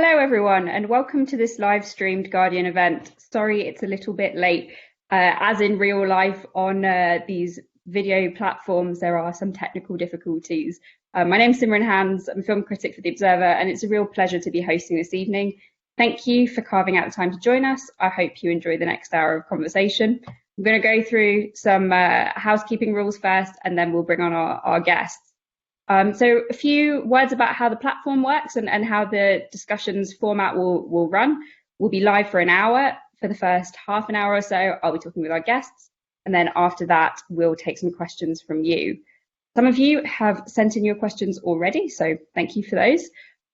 Hello, everyone, and welcome to this live streamed Guardian event. Sorry, it's a little bit late. As in real life on these video platforms, there are some technical difficulties. My name's Simran Hans. I'm a film critic for The Observer, and it's a real pleasure to be hosting this evening. Thank you for carving out the time to join us. I hope you enjoy the next hour of conversation. I'm going to go through some housekeeping rules first, and then we'll bring on our guests. So a few words about how the platform works and how the discussions format will run. We'll be live for an hour. For the first half an hour or so, I'll be talking with our guests. And then after that, we'll take some questions from you. Some of you have sent in your questions already, so thank you for those.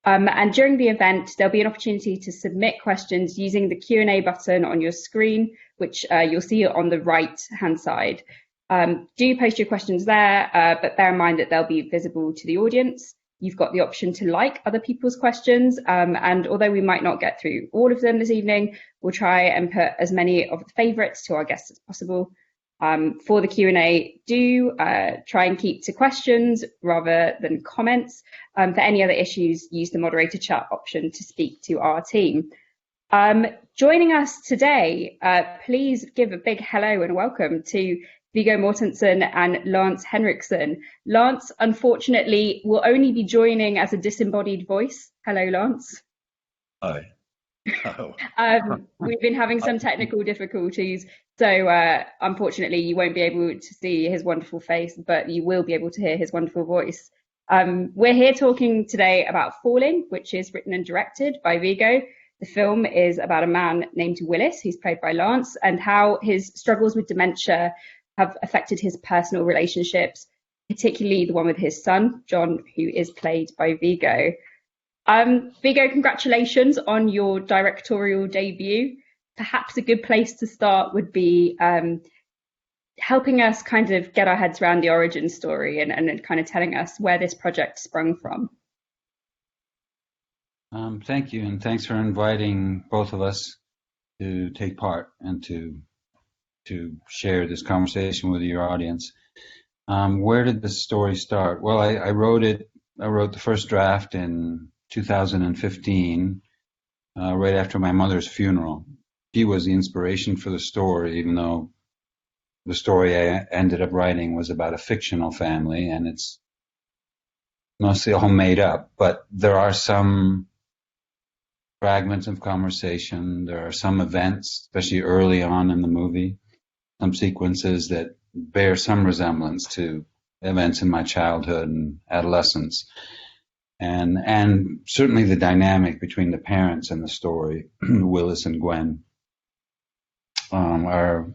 And during the event, there'll be an opportunity to submit questions using the Q&A button on your screen, which you'll see on the right-hand side. Do post your questions there, but bear in mind that they'll be visible to the audience. You've got the option to like other people's questions, and although we might not get through all of them this evening, we'll try and put as many of the favourites to our guests as possible. For the Q&A, do try and keep to questions rather than comments. For any other issues, use the moderator chat option to speak to our team. Joining us today, please give a big hello and welcome to Viggo Mortensen and Lance Henriksen. Lance, unfortunately, will only be joining as a disembodied voice. Hello, Lance. Hi. Oh. We've been having some technical difficulties, so unfortunately you won't be able to see his wonderful face, but you will be able to hear his wonderful voice. We're here talking today about Falling, which is written and directed by Viggo. The film is about a man named Willis, who's played by Lance, and how his struggles with dementia have affected his personal relationships, particularly the one with his son, John, who is played by Viggo. Viggo, congratulations on your directorial debut. Perhaps a good place to start would be helping us kind of get our heads around the origin story and kind of telling us where this project sprung from. Thank you, and thanks for inviting both of us to take part and to share this conversation with your audience. Where did the story start? Well, I wrote the first draft in 2015, right after my mother's funeral. She was the inspiration for the story, even though the story I ended up writing was about a fictional family, and it's mostly all made up. But there are some fragments of conversation. There are some events, especially early on in the movie, some sequences that bear some resemblance to events in my childhood and adolescence. And certainly the dynamic between the parents in the story, Willis and Gwen, there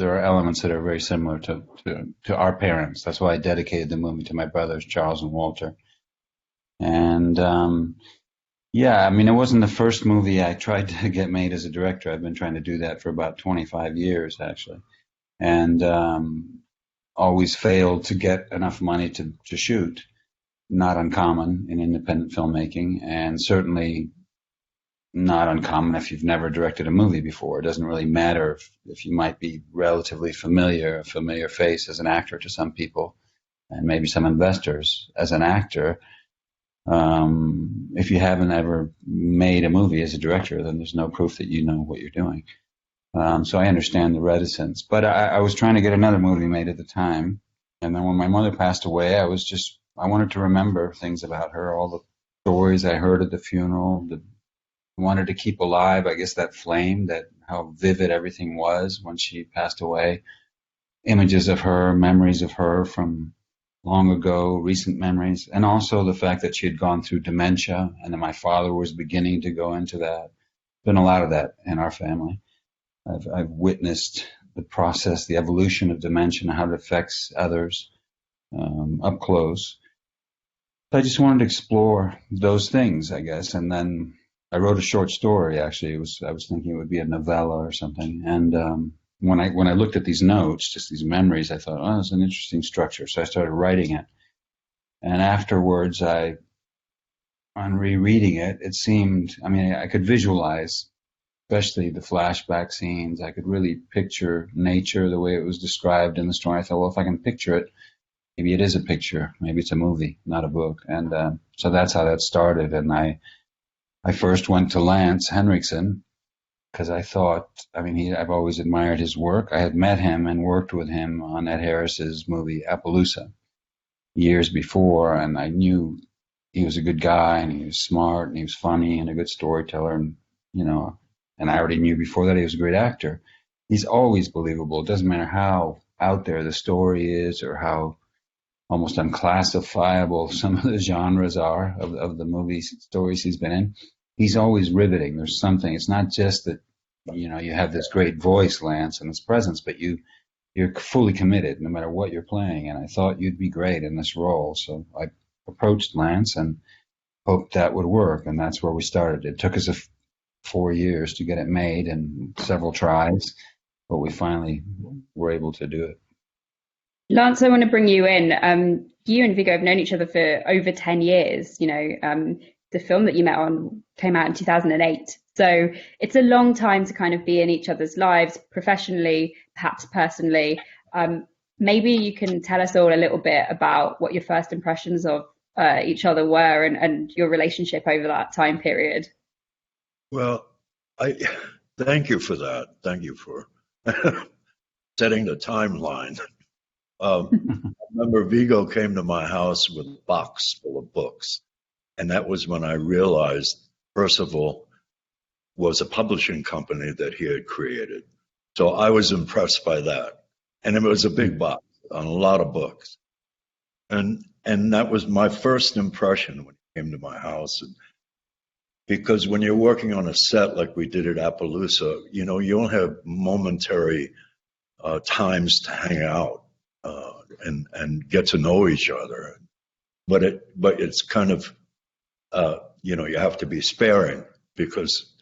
are elements that are very similar to our parents. That's why I dedicated the movie to my brothers, Charles and Walter. And yeah, I mean, it wasn't the first movie I tried to get made as a director. I've been trying to do that for about 25 years, actually, and always failed to get enough money to shoot. Not uncommon in independent filmmaking, and certainly not uncommon if you've never directed a movie before. It doesn't really matter if you might be relatively familiar, a familiar face as an actor to some people, and maybe some investors as an actor. If you haven't ever made a movie as a director, then there's no proof that you know what you're doing. So I understand the reticence. But I was trying to get another movie made at the time. And then when my mother passed away, I wanted to remember things about her, all the stories I heard at the funeral. I wanted to keep alive, I guess, that flame, that how vivid everything was when she passed away. Images of her, memories of her from long ago, recent memories, and also the fact that she had gone through dementia and that my father was beginning to go into that. Been a lot of that in our family. I've witnessed the process, the evolution of dementia and how it affects others up close. So I just wanted to explore those things, I guess. And then I wrote a short story, actually. I was thinking it would be a novella or something. And when I looked at these notes, just these memories, I thought, oh, it's an interesting structure. So I started writing it. And afterwards, on rereading it, it seemed, I mean, I could visualize, especially the flashback scenes. I could really picture nature the way it was described in the story. I thought, well, if I can picture it, maybe it is a picture. Maybe it's a movie, not a book. And so that's how that started. And I I first went to Lance Henriksen because I thought, I mean, I've always admired his work. I had met him and worked with him on Ed Harris's movie Appaloosa years before, and I knew he was a good guy, and he was smart, and he was funny, and a good storyteller, and and I already knew before that he was a great actor. He's always believable. It doesn't matter how out there the story is or how almost unclassifiable some of the genres are of the movies, stories he's been in. He's always riveting. There's something. It's not just that, you have this great voice, Lance, and this presence, but you're fully committed no matter what you're playing. And I thought you'd be great in this role. So I approached Lance and hoped that would work. And that's where we started. It took us 4 years to get it made and several tries, but we finally were able to do it. Lance, I want to bring you in. You and Viggo have known each other for over 10 years. The film that you met on came out in 2008. So it's a long time to kind of be in each other's lives, professionally, perhaps personally. Maybe you can tell us all a little bit about what your first impressions of each other were and your relationship over that time period. Well, I thank you for that. Thank you for setting the timeline. I remember Viggo came to my house with a box full of books. And that was when I realized Percival was a publishing company that he had created. So I was impressed by that. And it was a big box on a lot of books. And that was my first impression when he came to my house. And because when you're working on a set like we did at Appaloosa, you don't have momentary times to hang out and get to know each other. But it's kind of you have to be sparing because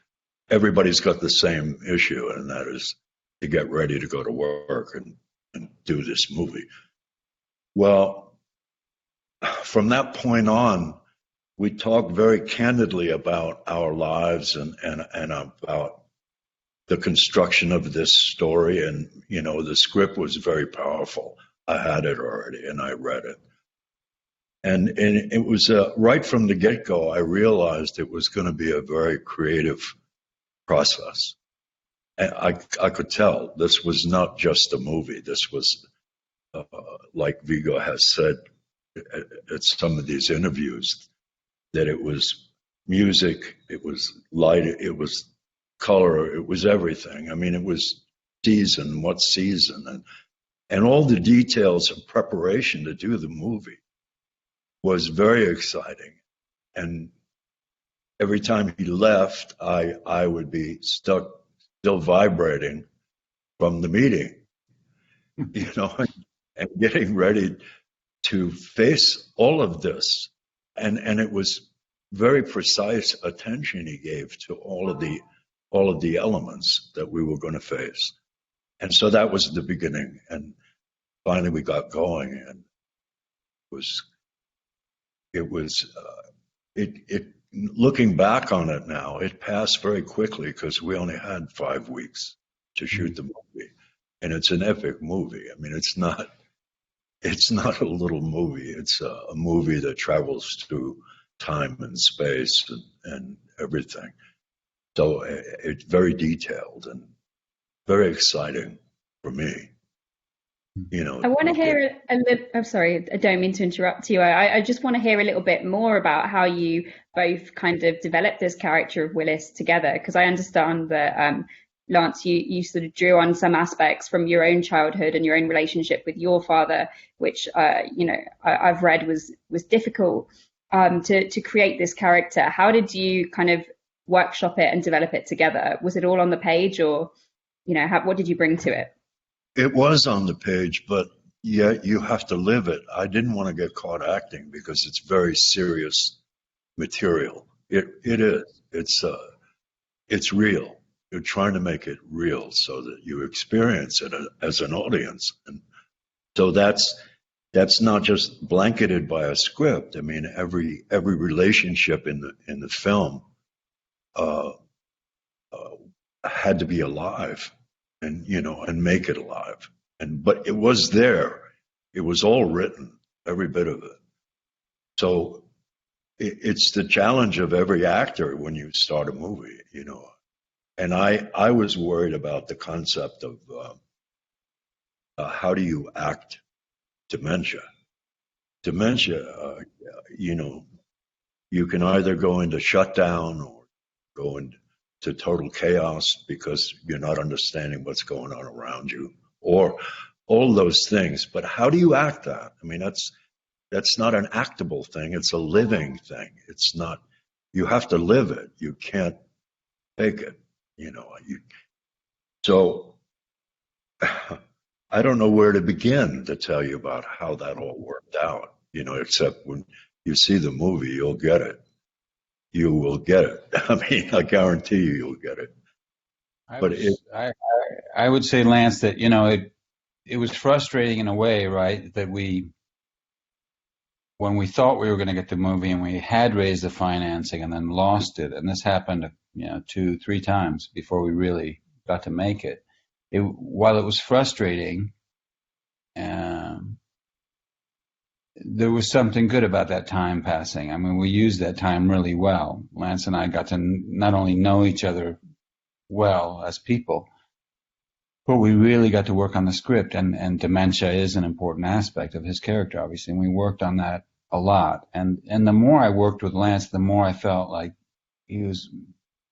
everybody's got the same issue, and that is to get ready to go to work and do this movie. Well, from that point on, we talked very candidly about our lives and about the construction of this story. And, the script was very powerful. I had it already, and I read it. And it was right from the get-go, I realized it was going to be a very creative process. And I could tell this was not just a movie. This was, like Viggo has said at some of these interviews, that it was music, it was light, it was color, it was everything. I mean, it was what season, and all the details of preparation to do the movie was very exciting. And every time he left, I would be stuck, still vibrating from the meeting, and getting ready to face all of this. And it was very precise attention he gave to all of the elements that we were going to face. And so that was the beginning. And finally we got going, and it looking back on it now, it passed very quickly because we only had 5 weeks to shoot the movie, and it's an epic movie. I mean, it's not a little movie. It's a movie that travels through time and space and everything. So it's very detailed and very exciting for me. I want to hear a little. I'm sorry, I don't mean to interrupt you. I just want to hear a little bit more about how you both kind of developed this character of Willis together, because I understand that Lance, you sort of drew on some aspects from your own childhood and your own relationship with your father, which I've read was difficult to create this character. How did you kind of workshop it and develop it together? Was it all on the page, or what did you bring to it? It was on the page, but yet you have to live it. I didn't want to get caught acting because it's very serious material. It is. It's real. You're trying to make it real so that you experience it as an audience. And so that's not just blanketed by a script. I mean, every relationship in the film had to be alive. And make it alive. But it was there. It was all written, every bit of it. So it's the challenge of every actor when you start a movie, you know. And I was worried about the concept of how do you act dementia? Dementia, you know, you can either go into shutdown or go into total chaos because you're not understanding what's going on around you, or all those things. But how do you act that? I mean, that's not an actable thing. It's a living thing. It's not. You have to live it. You can't fake it. You know. So I don't know where to begin to tell you about how that all worked out. You know, except when you see the movie, you'll get it. You will get it. I mean, I guarantee you'll get it. I would say, Lance, that, you know, it was frustrating in a way, right? That when we thought we were going to get the movie and we had raised the financing and then lost it, and this happened, you know, 2-3 times before we really got to make it. While it was frustrating, there was something good about that time passing. I mean, we used that time really well. Lance and I got to not only know each other well as people, but we really got to work on the script, and dementia is an important aspect of his character, obviously, and we worked on that a lot. And the more I worked with Lance, the more I felt like he was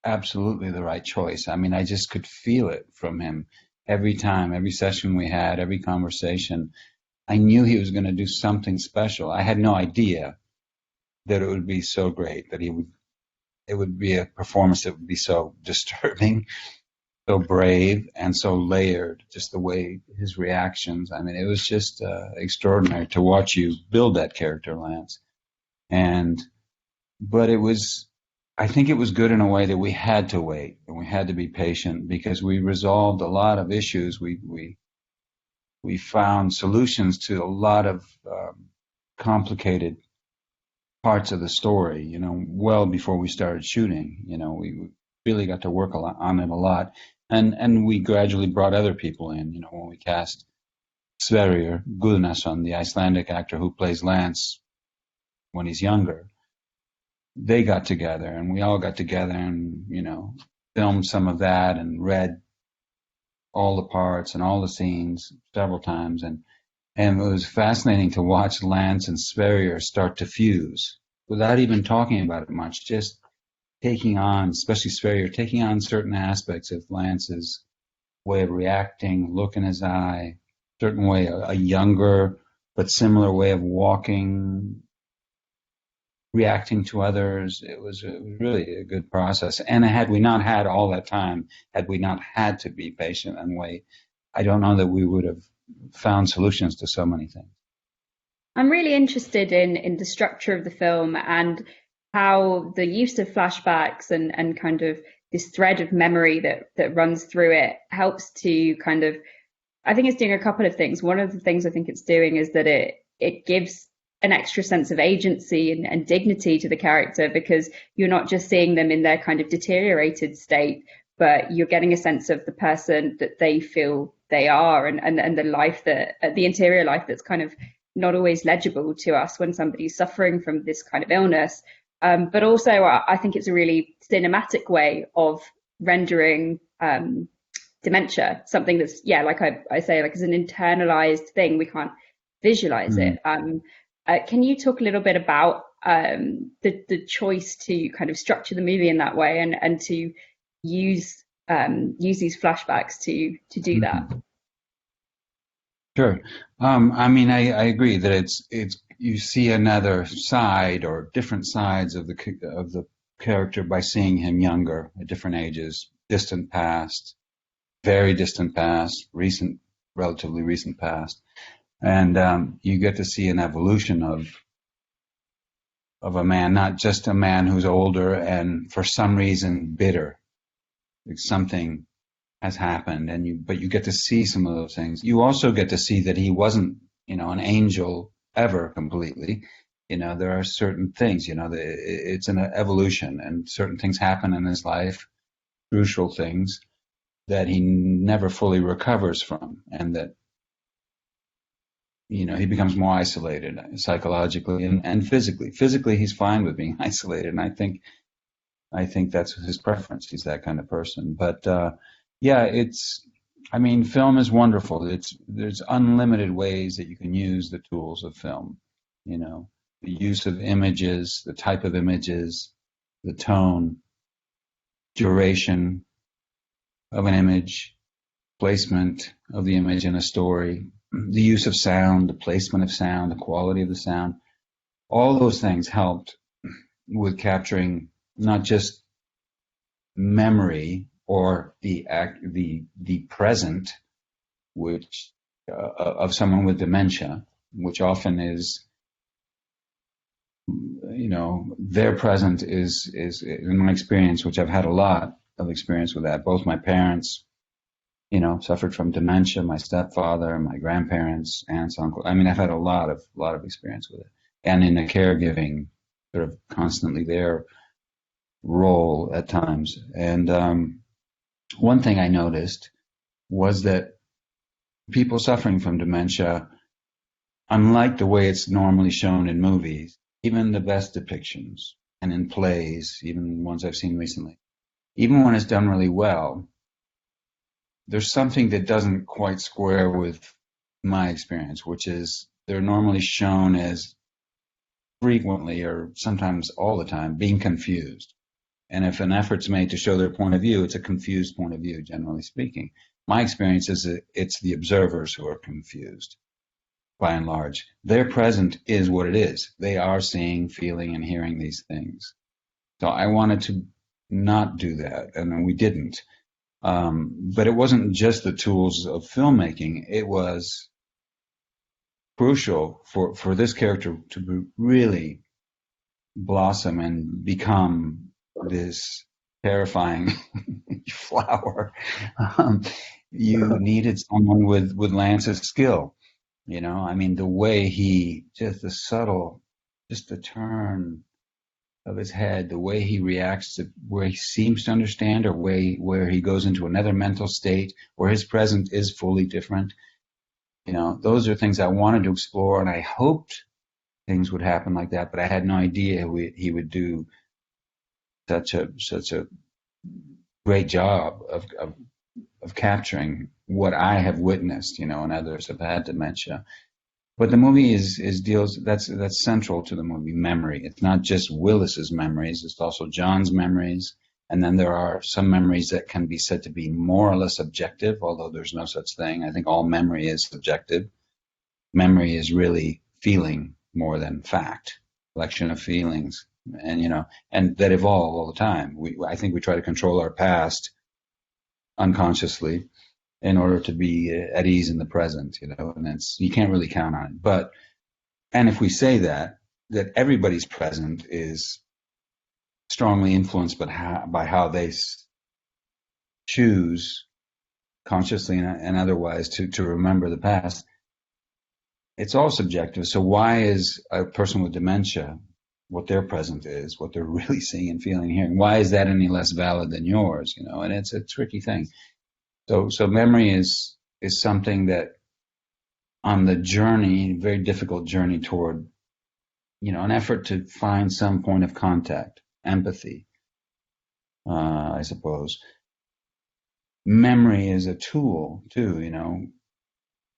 absolutely the right choice. I mean, I just could feel it from him every time, every session we had, every conversation. I knew he was going to do something special. I had no idea that it would be so great, that it would be a performance that would be so disturbing, so brave, and so layered, just the way his reactions. I mean, it was just extraordinary to watch you build that character, Lance. But I think it was good in a way that we had to wait and we had to be patient, because we resolved a lot of issues. We found solutions to a lot of complicated parts of the story, you know, well before we started shooting. You know, we really got to work on it a lot. And we gradually brought other people in. You know, when we cast Sverrir Guðnason, the Icelandic actor who plays Lance when he's younger, they got together and we all got together and, you know, filmed some of that and read all the parts and all the scenes several times, and it was fascinating to watch Lance and Sverrir start to fuse without even talking about it much, just taking on, especially Sverrir, taking on certain aspects of Lance's way of reacting, look in his eye, certain way, a younger but similar way of walking, reacting to others. It was really a good process. And had we not had all that time, had we not had to be patient and wait, I don't know that we would have found solutions to so many things. I'm really interested in the structure of the film and how the use of flashbacks and kind of this thread of memory that runs through it helps to kind of, I think it's doing a couple of things. One of the things I think it's doing is that it gives an extra sense of agency and dignity to the character, because you're not just seeing them in their kind of deteriorated state, but you're getting a sense of the person that they feel they are, and the life the interior life that's kind of not always legible to us when somebody's suffering from this kind of illness. But also I think it's a really cinematic way of rendering dementia, something that's, yeah, like I say, like, it's an internalized thing. We can't visualize it. Can you talk a little bit about the choice to kind of structure the movie in that way and to use these flashbacks to do that? Sure. I mean, I agree that it's you see another side or different sides of the character by seeing him younger, at different ages, distant past, very distant past, relatively recent past. And you get to see an evolution of a man, not just a man who's older and for some reason bitter. Like something has happened, but you get to see some of those things. You also get to see that he wasn't, you know, an angel ever completely. You know, there are certain things, you know, it's an evolution, and certain things happen in his life, crucial things that he never fully recovers from, and that he becomes more isolated psychologically and physically. Physically, he's fine with being isolated, and I think that's his preference. He's that kind of person. But yeah, film is wonderful. There's unlimited ways that you can use the tools of film. The use of images, the type of images, the tone, duration of an image, placement of the image in a story, the use of sound, the placement of sound, the quality of the sound. All those things helped with capturing not just memory or the present, which of someone with dementia, which often is, their present is in my experience, which I've had a lot of experience with that. Both my parents, suffered from dementia, my stepfather, my grandparents, aunts, uncles. I've had a lot of experience with it. And in the caregiving, sort of constantly there role at times. And one thing I noticed was that people suffering from dementia, unlike the way it's normally shown in movies, even the best depictions and in plays, even ones I've seen recently, even when it's done really well, there's something that doesn't quite square with my experience, which is they're normally shown as frequently or sometimes all the time being confused. And if an effort's made to show their point of view, it's a confused point of view, generally speaking. My experience is that it's the observers who are confused, by and large. Their present is what it is. They are seeing, feeling, and hearing these things. So I wanted to not do that, and we didn't. But it wasn't just the tools of filmmaking. It was crucial for this character to really blossom and become this terrifying flower. You needed someone with Lance's skill. The way just the turn of his head, the way he reacts to where he seems to understand or where he goes into another mental state where his present is fully different. Those are things I wanted to explore, and I hoped things would happen like that, but I had no idea he would do such a great job of capturing what I have witnessed, and others have had dementia. But the movie that's central to the movie, memory. It's not just Willis's memories, it's also John's memories. And then there are some memories that can be said to be more or less objective, although there's no such thing. I think all memory is subjective. Memory is really feeling more than fact, collection of feelings, and that evolve all the time. I think we try to control our past unconsciously in order to be at ease in the present, and you can't really count on it. And if we say that everybody's present is strongly influenced by how they choose, consciously and otherwise, to remember the past, it's all subjective. So why is a person with dementia, what their present is, what they're really seeing and feeling and hearing, why is that any less valid than yours? And it's a tricky thing. So memory is something that on the journey, very difficult journey toward, an effort to find some point of contact, empathy, I suppose. Memory is a tool too,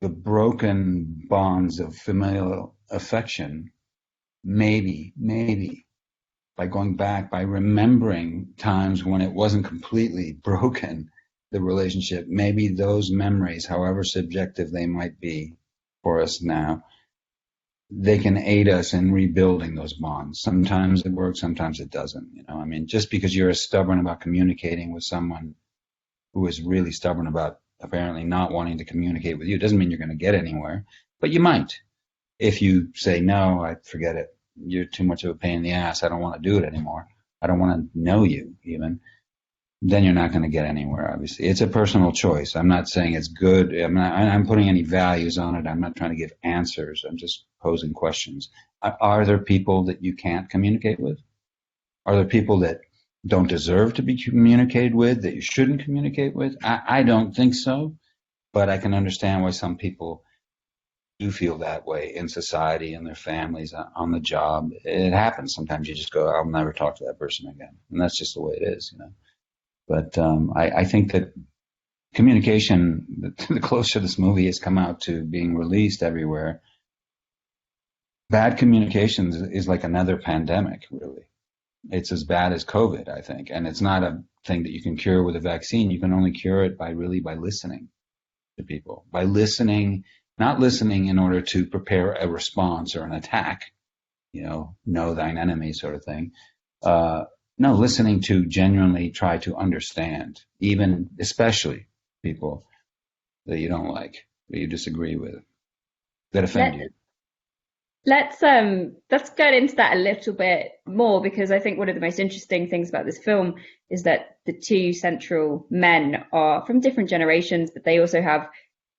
the broken bonds of familial affection, maybe by going back, by remembering times when it wasn't completely broken, the relationship, maybe those memories, however subjective they might be for us now, they can aid us in rebuilding those bonds. Sometimes it works, sometimes it doesn't. Just because you're stubborn about communicating with someone who is really stubborn about apparently not wanting to communicate with you doesn't mean you're going to get anywhere, but you might. If you say, no, I forget it. You're too much of a pain in the ass. I don't want to do it anymore. I don't want to know you even. Then you're not going to get anywhere, obviously. It's a personal choice. I'm not saying it's good. I'm putting any values on it. I'm not trying to give answers. I'm just posing questions. Are there people that you can't communicate with? Are there people that don't deserve to be communicated with, that you shouldn't communicate with? I don't think so, but I can understand why some people do feel that way in society, in their families, on the job. It happens. Sometimes you just go, I'll never talk to that person again. And that's just the way it is, you know. But I think that communication, the closer this movie has come out to being released everywhere, bad communication is like another pandemic, really. It's as bad as COVID, I think. And it's not a thing that you can cure with a vaccine. You can only cure it by listening to people, by listening, not listening in order to prepare a response or an attack, you know thine enemy sort of thing. No, listening to genuinely try to understand, even especially people that you don't like, that you disagree with, that offend you. Let's get into that a little bit more, because I think one of the most interesting things about this film is that the two central men are from different generations, but they also have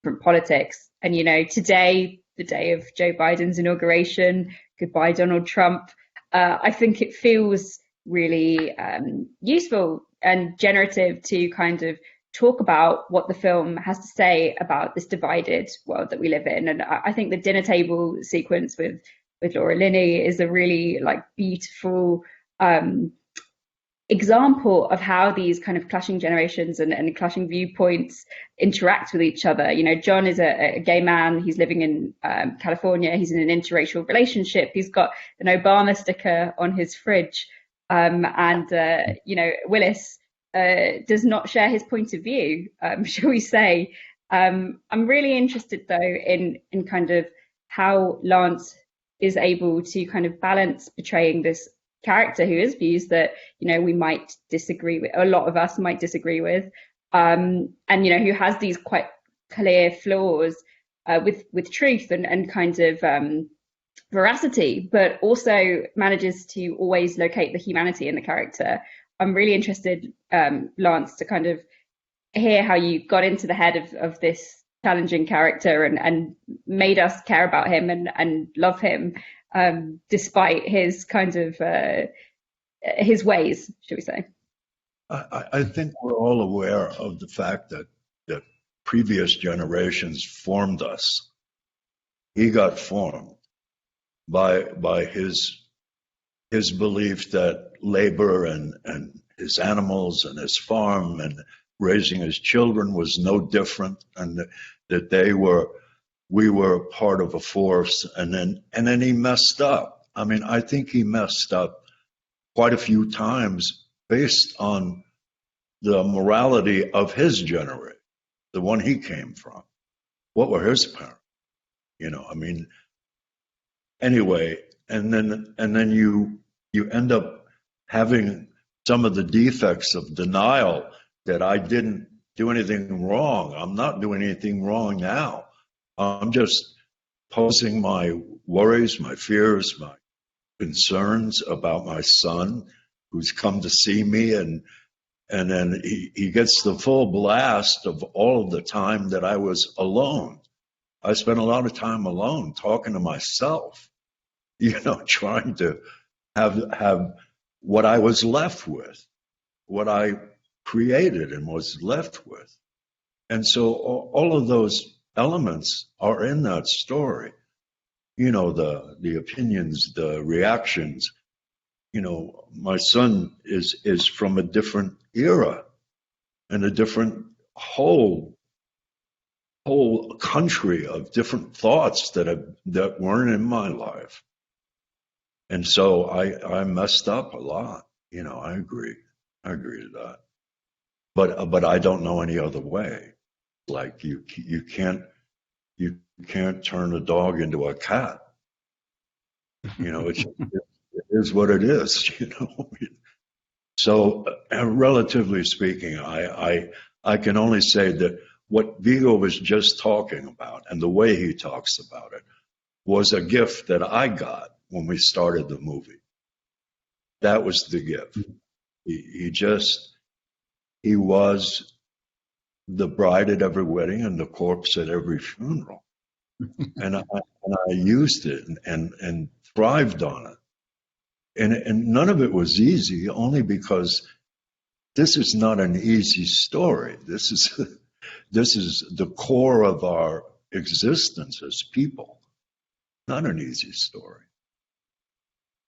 different politics. And, you know, today, the day of Joe Biden's inauguration, goodbye Donald Trump, I think it feels really useful and generative to kind of talk about what the film has to say about this divided world that we live in. And I think the dinner table sequence with Laura Linney is a really beautiful example of how these kind of clashing generations and clashing viewpoints interact with each other. You know, John is a gay man. He's living in California. He's in an interracial relationship. He's got an Obama sticker on his fridge. You know, Willis does not share his point of view, shall we say. I'm really interested, though, in kind of how Lance is able to kind of balance portraying this character who has views that, you know, we might disagree with, a lot of us might disagree with, and, you know, who has these quite clear flaws with truth and kind of veracity, but also manages to always locate the humanity in the character. I'm really interested, Lance, to kind of hear how you got into the head of this challenging character and made us care about him and love him, despite his kind of his ways, should we say. I think we're all aware of the fact that previous generations formed us. He got formed by his belief that labor and his animals and his farm and raising his children was no different, and that we were part of a force, and then he messed up. I mean, I think he messed up quite a few times based on the morality of his generation, the one he came from. What were his parents? You know, I mean, anyway, and then you end up having some of the defects of denial that I didn't do anything wrong. I'm not doing anything wrong now. I'm just posing my worries, my fears, my concerns about my son who's come to see me, and then he gets the full blast of all of the time that I was alone. I spent a lot of time alone talking to myself, you know, trying to have what I was left with, what I created and was left with. And so all of those elements are in that story. You know, the opinions, the reactions. You know, my son is from a different era and a different whole country of different thoughts that weren't in my life. And so I messed up a lot. You know, I agree to that. But I don't know any other way. Like you can't turn a dog into a cat. You know, it is what it is. You know. So, relatively speaking, I can only say that what Viggo was just talking about and the way he talks about it was a gift that I got when we started the movie. That was the gift. He was the bride at every wedding and the corpse at every funeral. and I used it and thrived on it. And none of it was easy, only because this is not an easy story. This is the core of our existence as people. Not an easy story.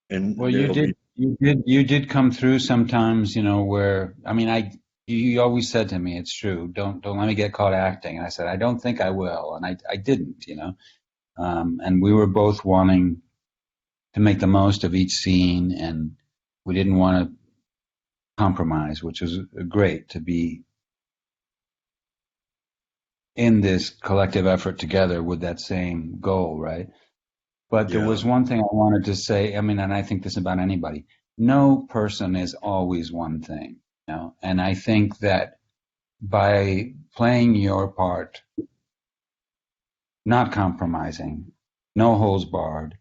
And Well, you did come through sometimes, where, I mean, you always said to me, it's true, don't let me get caught acting. And I said, I don't think I will. And I didn't, and we were both wanting to make the most of each scene, and we didn't want to compromise, which was great to be in this collective effort together with that same goal, right? But there was one thing I wanted to say, I mean, and I think this about anybody. No person is always one thing, And I think that by playing your part, not compromising, no holds barred,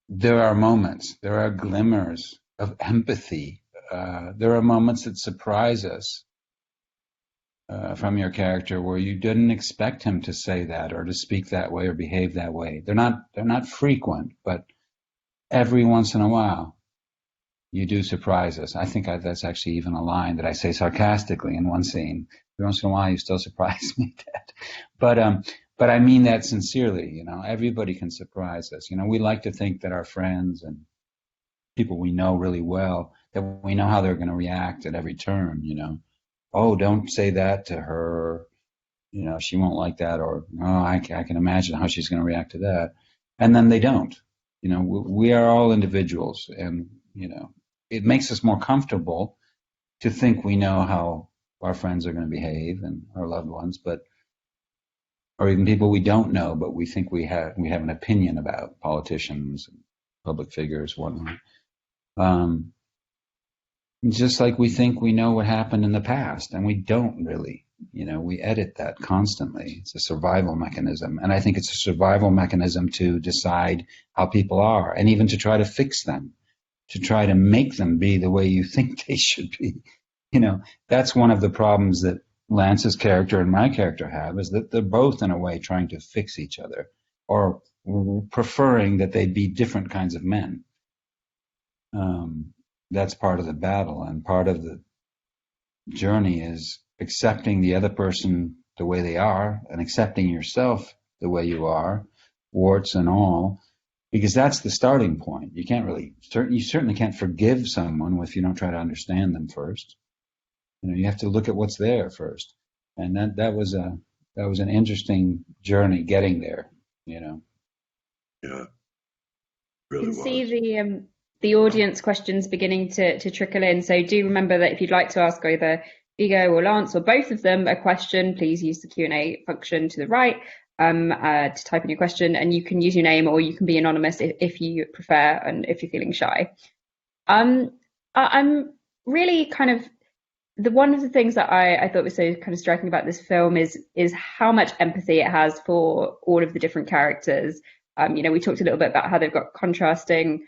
there are moments, there are glimmers of empathy. There are moments that surprise us from your character where you didn't expect him to say that or to speak that way or behave that way. They're not frequent, but every once in a while you do surprise us. I think that's actually even a line that I say sarcastically in one scene. Every once in a while you still surprise me, Dad. But I mean that sincerely, everybody can surprise us. We like to think that our friends and people we know really well, that we know how they're going to react at every turn, Oh, don't say that to her. She won't like that. Or, oh, I can imagine how she's going to react to that. And then they don't. We are all individuals, and, it makes us more comfortable to think we know how our friends are going to behave and our loved ones, or even people we don't know, but we think we have an opinion about, politicians and public figures, whatnot. Just like we think we know what happened in the past, and we don't really. We edit that constantly. It's a survival mechanism. And I think it's a survival mechanism to decide how people are, and even to try to fix them, to try to make them be the way you think they should be. That's one of the problems that Lance's character and my character have, is that they're both in a way trying to fix each other, or preferring that they be different kinds of men. That's part of the battle, and part of the journey is accepting the other person the way they are, and accepting yourself the way you are, warts and all, because that's the starting point. You certainly can't forgive someone if you don't try to understand them first. You have to look at what's there first, and that was an interesting journey getting there. Yeah, You really can was. see the audience questions beginning to trickle in. So do remember that if you'd like to ask either Viggo or Lance or both of them a question, please use the Q&A function to the right to type in your question, and you can use your name or you can be anonymous if you prefer and if you're feeling shy. I'm really kind of one of the things that I thought was so kind of striking about this film is how much empathy it has for all of the different characters. We talked a little bit about how they've got contrasting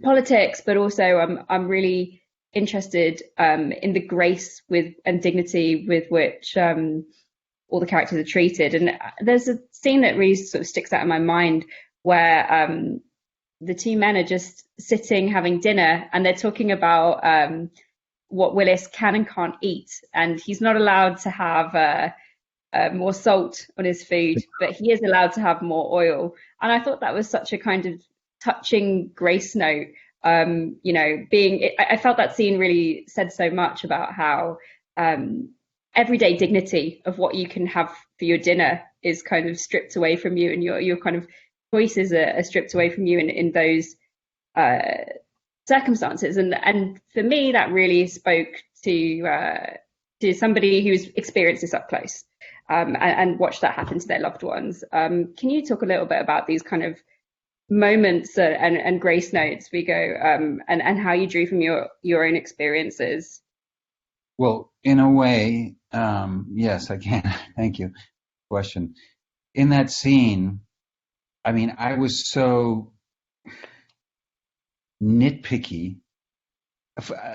politics, but also I'm really interested in the grace and dignity with which all the characters are treated. And there's a scene that really sort of sticks out in my mind where the two men are just sitting having dinner, and they're talking about what Willis can and can't eat, and he's not allowed to have more salt on his food, but he is allowed to have more oil. And I thought that was such a kind of touching grace note. I felt that scene really said so much about how everyday dignity of what you can have for your dinner is kind of stripped away from you, and your kind of choices are stripped away from you in those circumstances. And for me, that really spoke to somebody who's experienced this up close and watched that happen to their loved ones. Can you talk a little bit about these kind of moments and grace notes, Viggo, and how you drew from your own experiences? Well, in a way, yes, I can. Thank you. Question. In that scene, I mean, I was so nitpicky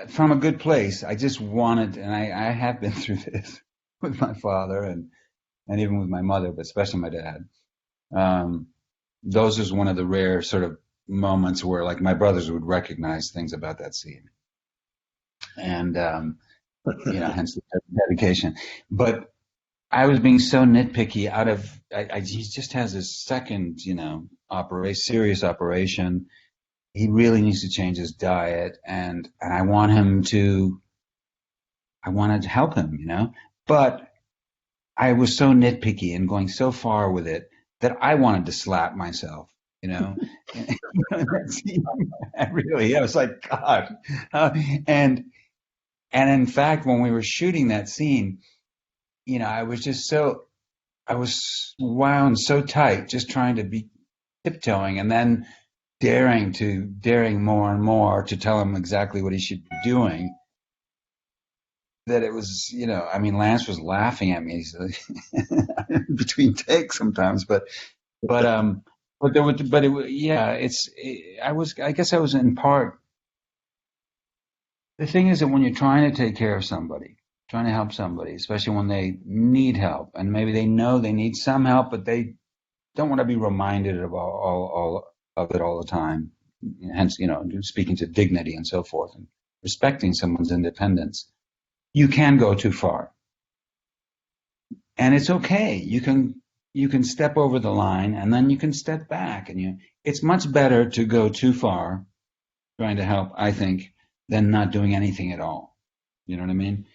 from a good place. I just wanted, and I have been through this with my father and even with my mother, but especially my dad. Those is one of the rare sort of moments where, like, my brothers would recognize things about that scene, and hence the dedication. But I was being so nitpicky he just has his second, serious operation. He really needs to change his diet, and I wanted to help him, but I was so nitpicky and going so far with it that I wanted to slap myself, you know. I was like, God. Uh, and and in fact, when we were shooting that scene, I was wound so tight, just trying to be tiptoeing, and then daring more and more to tell him exactly what he should be doing. That it was, Lance was laughing at me between takes sometimes, but um, but there was, but it, wa- yeah, I guess I was in part. The thing is that when you're trying to take care of somebody, trying to help somebody, especially when they need help, and maybe they know they need some help, but they don't want to be reminded of all of it all the time. Hence, speaking to dignity and so forth, and respecting someone's independence. You can go too far, and it's okay. You can step over the line, and then you can step back, and it's much better to go too far trying to help, I think, than not doing anything at all. You know what I mean?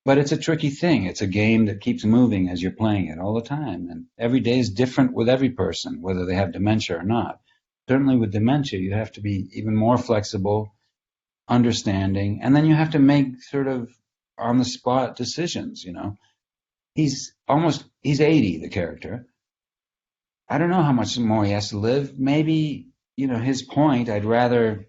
But it's a tricky thing. It's a game that keeps moving as you're playing it all the time. And every day is different with every person, whether they have dementia or not. Certainly with dementia, you have to be even more flexible, understanding, and then you have to make sort of on the spot decisions, He's 80, the character. I don't know how much more he has to live. Maybe, his point, I'd rather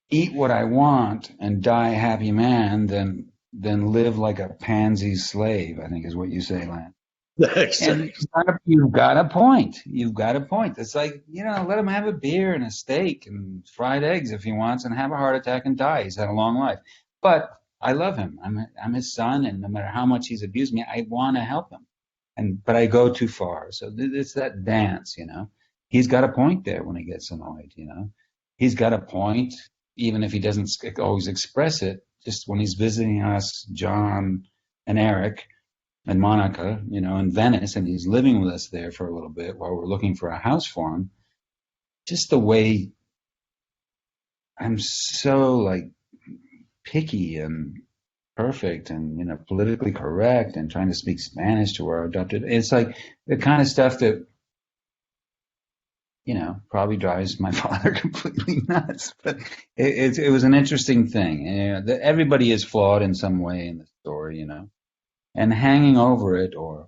eat what I want and die a happy man than live like a pansy slave, I think is what you say, Lance. And Exactly. you've got a point. You've got a point. It's like, let him have a beer and a steak and fried eggs if he wants and have a heart attack and die. He's had a long life. But I love him. I'm his son, and no matter how much he's abused me, I want to help him. But I go too far. So it's that dance, He's got a point there when he gets annoyed. He's got a point, even if he doesn't always express it. Just when he's visiting us, John and Eric and Monica, in Venice, and he's living with us there for a little bit while we're looking for a house for him. Just the way I'm so like picky and perfect and politically correct and trying to speak Spanish to our adopted. It's like the kind of stuff that probably drives my father completely nuts. But it was an interesting thing. Everybody is flawed in some way in the story, and hanging over it or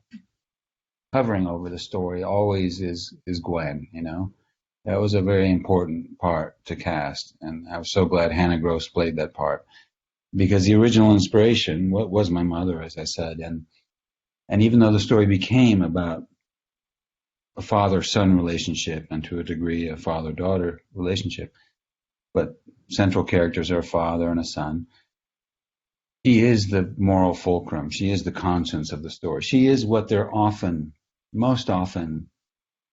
hovering over the story always is Gwen. That was a very important part to cast, and I was so glad Hannah Gross played that part because the original inspiration was my mother, as I said, and even though the story became about a father-son relationship and to a degree a father-daughter relationship, but central characters are a father and a son. She is the moral fulcrum. She is the conscience of the story. She is what they're most often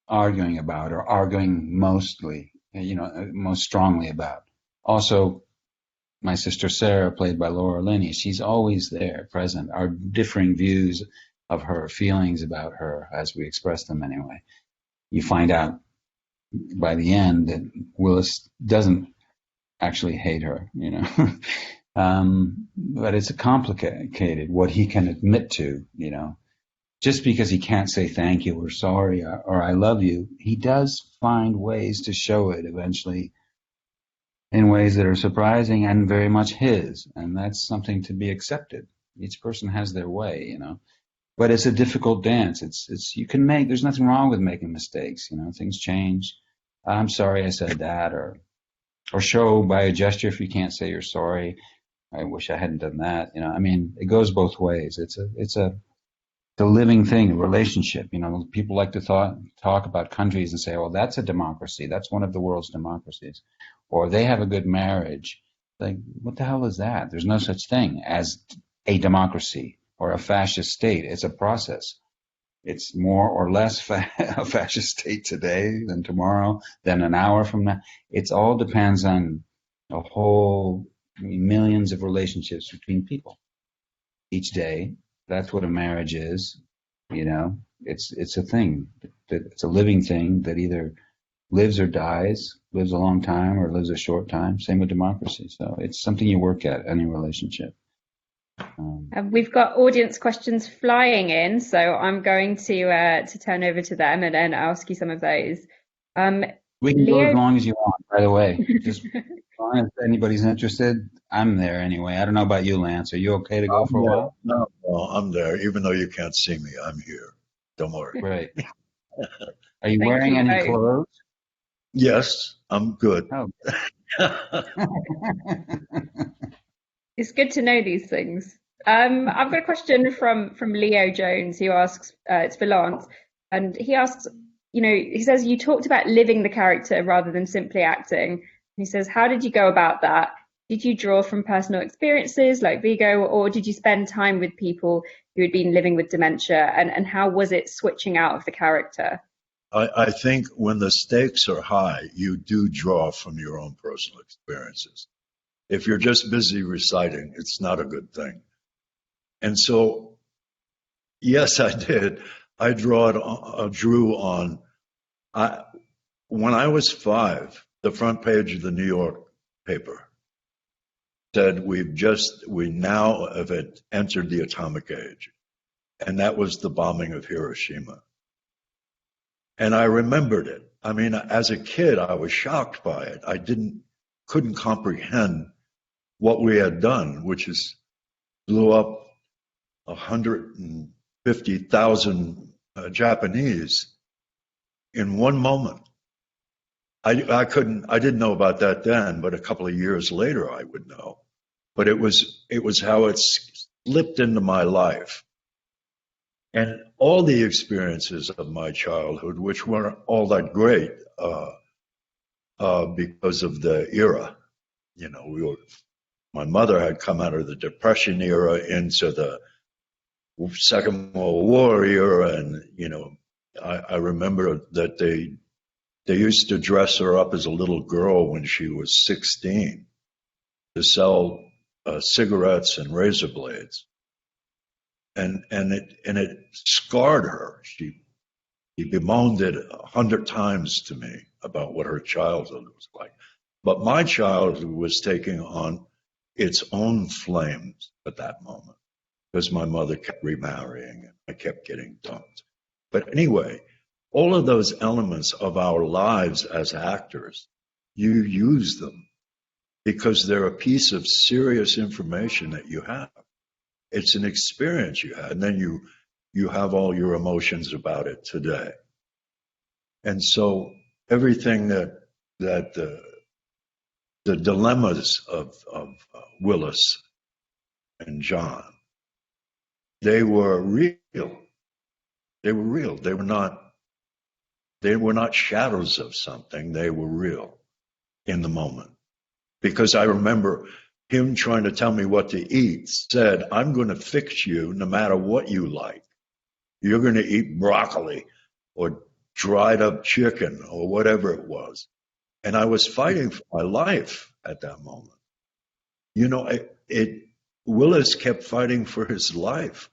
arguing about or arguing most strongly about. Also, my sister Sarah, played by Laura Linney, she's always there, present. Our differing views of her, feelings about her, as we express them anyway. You find out by the end that Willis doesn't actually hate her, but it's complicated what he can admit to, Just because he can't say thank you or sorry or I love you, he does find ways to show it eventually in ways that are surprising and very much his. And that's something to be accepted. Each person has their way, But it's a difficult dance. There's nothing wrong with making mistakes, Things change. I'm sorry I said that, or show by a gesture if you can't say you're sorry. I wish I hadn't done that. It goes both ways. It's a living thing, a relationship. People like to talk about countries and say, "Oh, that's a democracy. That's one of the world's democracies," or they have a good marriage. Like, what the hell is that? There's no such thing as a democracy or a fascist state. It's a process. It's more or less a fascist state today than tomorrow, than an hour from now. It all depends on a whole millions of relationships between people. each day. That's what a marriage is. You know, it's a thing. It's a living thing that either lives or dies, lives a long time or lives a short time. Same with democracy. So it's something you work at, any relationship. We've got audience questions flying in, so I'm going to turn over to them and then ask you some of those. We can go as Leo, long as you want, by the way. Just as long as anybody's interested, I'm there anyway. I don't know about you, Lance. Are you okay to go for a while? No, I'm there. Even though you can't see me, I'm here. Don't worry. Right. Are you Thank wearing you any both. clothes? Yes, I'm good. Oh. It's good to know these things. I've got a question from Leo Jones who asks, it's for Lance, and he asks, he says you talked about living the character rather than simply acting. He says, how did you go about that? Did you draw from personal experiences like Viggo, or did you spend time with people who had been living with dementia? And how was it switching out of the character? I think when the stakes are high, you do draw from your own personal experiences. If you're just busy reciting, it's not a good thing. And so, yes, I did. I drew on. When I was 5, the front page of the New York paper said, we now have entered the atomic age. And that was the bombing of Hiroshima. And I remembered it. I mean, as a kid, I was shocked by it. I couldn't comprehend what we had done, which is blew up 150,000 Japanese in one moment. I didn't know about that then, but a couple of years later I would know. But it was how it slipped into my life. And all the experiences of my childhood, which weren't all that great because of the era, my mother had come out of the Depression era into the Second World War era, and I remember that they used to dress her up as a little girl when she was 16 to sell cigarettes and razor blades, and it scarred her. She bemoaned it 100 times to me about what her childhood was like. But my childhood was taking on its own flames at that moment because my mother kept remarrying and I kept getting dumped. But anyway, all of those elements of our lives as actors, you use them because they're a piece of serious information that you have. It's an experience you had, and then you have all your emotions about it today. And so everything that the dilemmas of Willis and John, they were real. They were real. They were not shadows of something. They were real in the moment. Because I remember him trying to tell me what to eat, said, I'm going to fix you no matter what you like. You're going to eat broccoli or dried up chicken or whatever it was. And I was fighting for my life at that moment. Willis kept fighting for his life,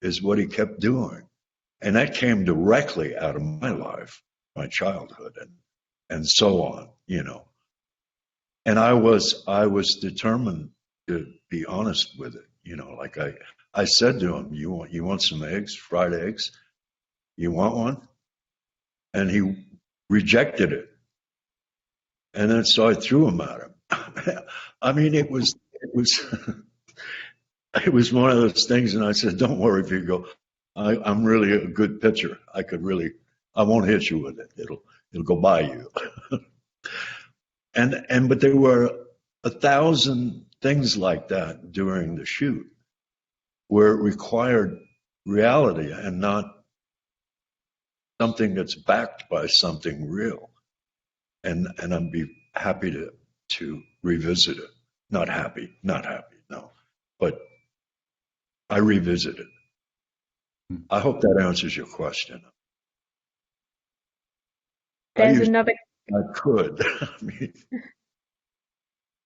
is what he kept doing. And that came directly out of my life, my childhood, and so on, And I was determined to be honest with it, like I said to him, you want some eggs, fried eggs? You want one? And he rejected it. And then so I threw them at him. I mean, it was it was one of those things. And I said, don't worry, Viggo. I'm really a good pitcher. I won't hit you with it. It'll go by you. But there were 1,000 things like that during the shoot where it required reality and not something that's backed by something real. And I'd be happy to revisit it. Not happy, no. But I revisit it. I hope that answers your question. There's another. I could. I mean,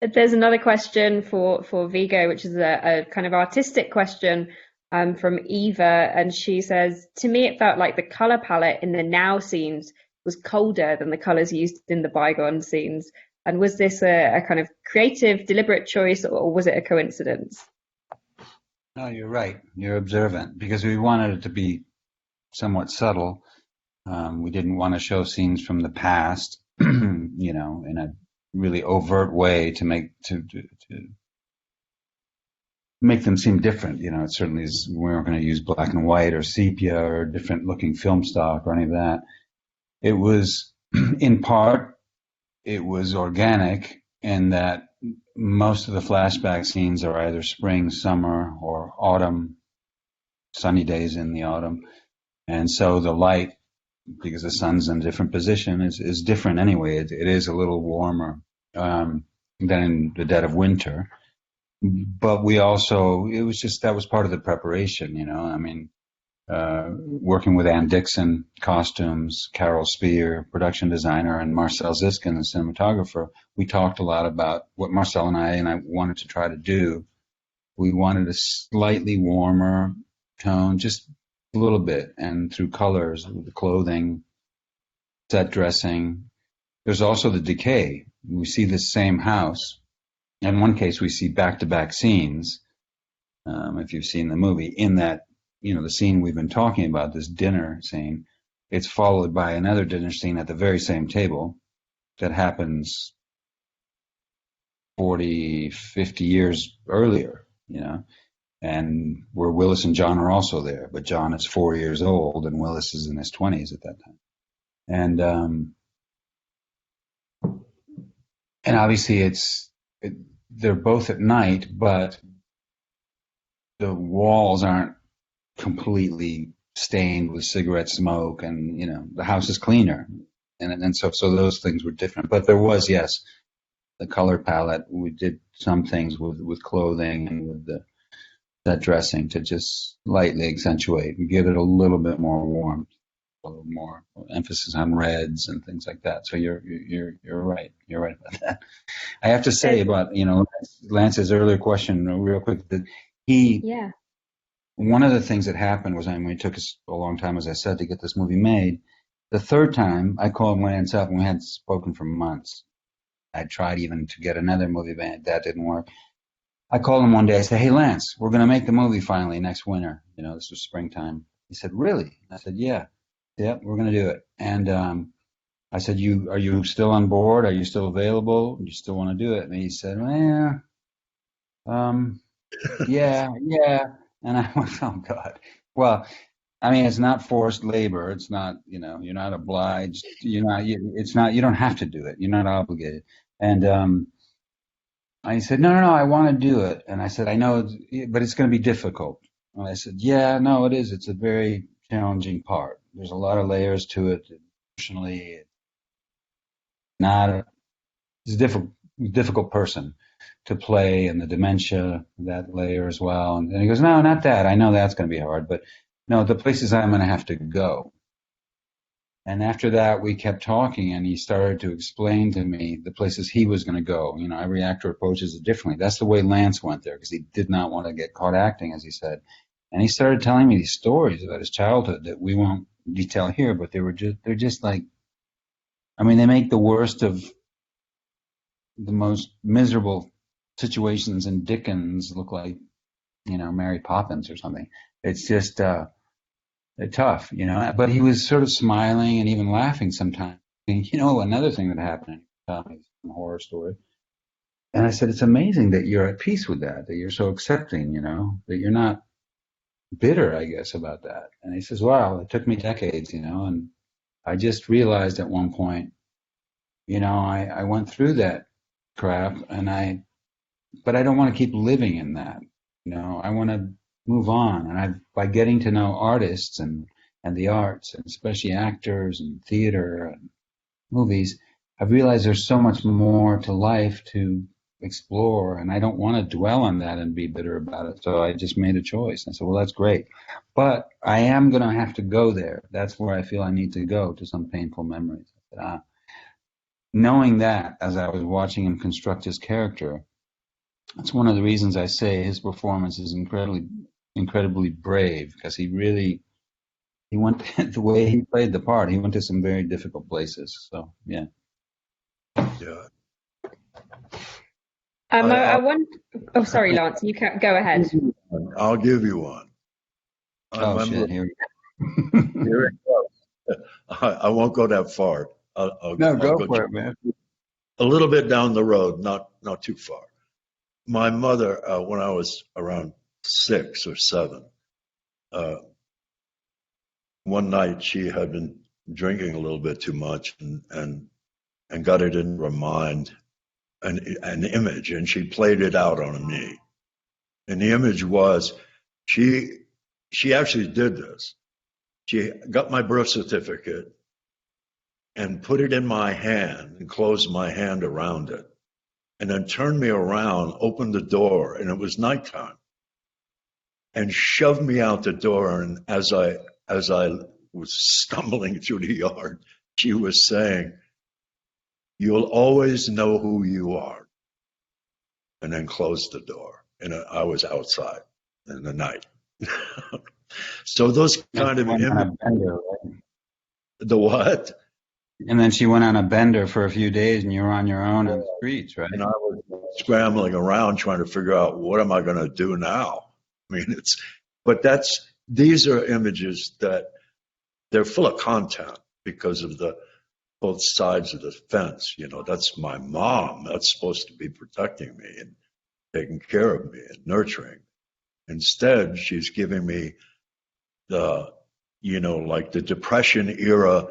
There's another question for Vigo, which is a kind of artistic question from Eva, and she says, "To me, it felt like the color palette in the now scenes was colder than the colors used in the bygone scenes. And was this a kind of creative, deliberate choice, or was it a coincidence?" No, you're right. You're observant because we wanted it to be somewhat subtle. We didn't want to show scenes from the past, in a really overt way to make them seem different. It certainly is. We weren't going to use black and white or sepia or different looking film stock or any of that. It was, in part, it was organic in that most of the flashback scenes are either spring, summer, or autumn, sunny days in the autumn. And so the light, because the sun's in a different position, is different anyway. It is a little warmer than in the dead of winter. But that was part of the preparation, working with Ann Dixon, costumes, Carol Spear, production designer, and Marcel Ziskin, the cinematographer. We talked a lot about what Marcel and I wanted to try to do. We wanted a slightly warmer tone, just a little bit, and through colors, the clothing, set dressing. There's also the decay. We see this same house. In one case, we see back-to-back scenes. If you've seen the movie, in that, the scene we've been talking about, this dinner scene, it's followed by another dinner scene at the very same table that happens 40, 50 years earlier, and where Willis and John are also there, but John is 4 years old and Willis is in his 20s at that time. And obviously they're both at night, but the walls aren't completely stained with cigarette smoke, and the house is cleaner, and so those things were different. But there was, yes, the color palette. We did some things with clothing and with the set dressing to just slightly accentuate and give it a little bit more warmth, a little more emphasis on reds and things like that. So you're right. You're right about that. I have to say about Lance's earlier question real quick that one of the things that happened was, it took us a long time, as I said, to get this movie made. The third time I called Lance up, and we hadn't spoken for months. I tried even to get another movie made. That didn't work. I called him one day. I said, "Hey, Lance, we're going to make the movie finally next winter." This was springtime. He said, "Really?" I said, "Yeah, we're going to do it." And I said, "Are you still on board? Are you still available? Do you still want to do it?" And he said, "Yeah." And I went, "Oh God." Well, it's not forced labor. It's not, you're not obliged. You don't have to do it. You're not obligated. And I said, no, I want to do it. And I said, "I know, but it's going to be difficult." And I said, "Yeah, no, it is. It's a very challenging part. There's a lot of layers to it. Emotionally, it's a difficult person to play, and the dementia, that layer as well." And he goes, "No, not that. I know that's going to be hard, but no, the places I'm going to have to go." And after that, we kept talking, and he started to explain to me the places he was going to go. Every actor approaches it differently. That's the way Lance went there, because he did not want to get caught acting, as he said. And he started telling me these stories about his childhood that we won't detail here, but they're just like, they make the worst of the most miserable situations in Dickens look like, Mary Poppins or something. It's just tough, But he was sort of smiling and even laughing sometimes. And, another thing that happened, a horror story. And I said, "It's amazing that you're at peace with that you're so accepting, that you're not bitter, I guess, about that." And he says, "Wow, it took me decades, and I just realized at one point, I went through that crap, but I don't want to keep living in that. I want to move on. And by getting to know artists and the arts, and especially actors and theater and movies, I've realized there's so much more to life to explore, and I don't want to dwell on that and be bitter about it. So I just made a choice." I said, "Well, that's great, but I am going to have to go there. That's where I feel I need to go, to some painful memories." I said, knowing that as I was watching him construct his character, that's one of the reasons I say his performance is incredibly brave, because he went the way he played the part. He went to some very difficult places. So yeah. Yeah. I want. Oh, sorry, Lance. You can go ahead. I'll give you one. I Oh remember. shit! Here. Here it goes. I won't go that far. I'll Go go for it, man. a little bit down the road, not too far. My mother, when I was around 6 or 7, one night she had been drinking a little bit too much and got it in her mind, an image, and she played it out on me. And the image was, she actually did this. She got my birth certificate and put it in my hand and closed my hand around it, and then turned me around, opened the door, and it was nighttime, and shoved me out the door. And as I was stumbling through the yard, she was saying, "You'll always know who you are," and then closed the door. And I was outside in the night. So those kind of images. The what? And then she went on a bender for a few days, and you were on your own on the streets, right? And I was scrambling around trying to figure out, what am I going to do now? I mean, these are images that they're full of content because of both sides of the fence. That's my mom. That's supposed to be protecting me and taking care of me and nurturing. Instead, she's giving me like the Depression era.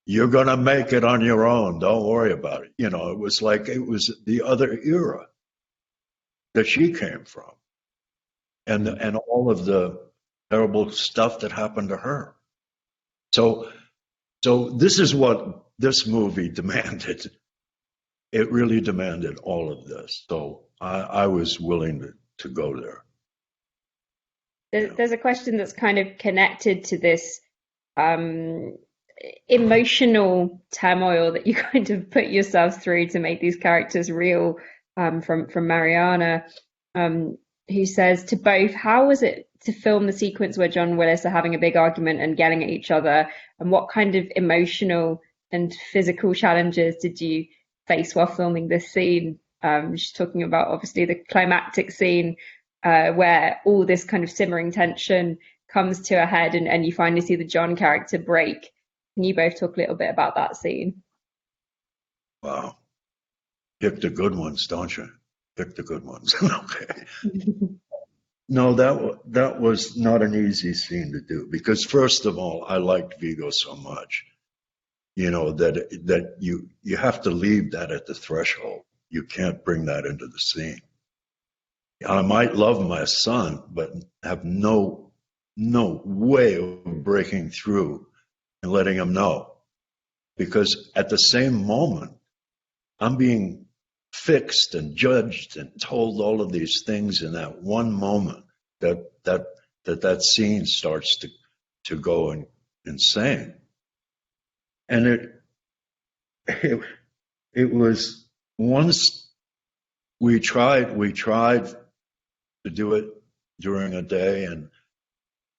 You're going to make it on your own. Don't worry about it. It was like it was the other era that she came from, and all of the terrible stuff that happened to her. So this is what this movie demanded. It really demanded all of this. So I was willing to go there. There's a question that's kind of connected to this emotional turmoil that you kind of put yourselves through to make these characters real, from Mariana, who says to both, how was it to film the sequence where John Willis are having a big argument and yelling at each other, and what kind of emotional and physical challenges did you face while filming this scene? She's talking about obviously the climactic scene, where all this kind of simmering tension comes to a head, and you finally see the John character break. Can you both talk a little bit about that scene? Wow. Pick the good ones, don't you? Pick the good ones. Okay. No, that was not an easy scene to do, because first of all, I liked Viggo so much, that you have to leave that at the threshold. You can't bring that into the scene. I might love my son, but have no way of breaking through and letting him know, because at the same moment, I'm being fixed and judged and told all of these things in that one moment that scene starts to go insane. And it was, once we tried to do it during a day,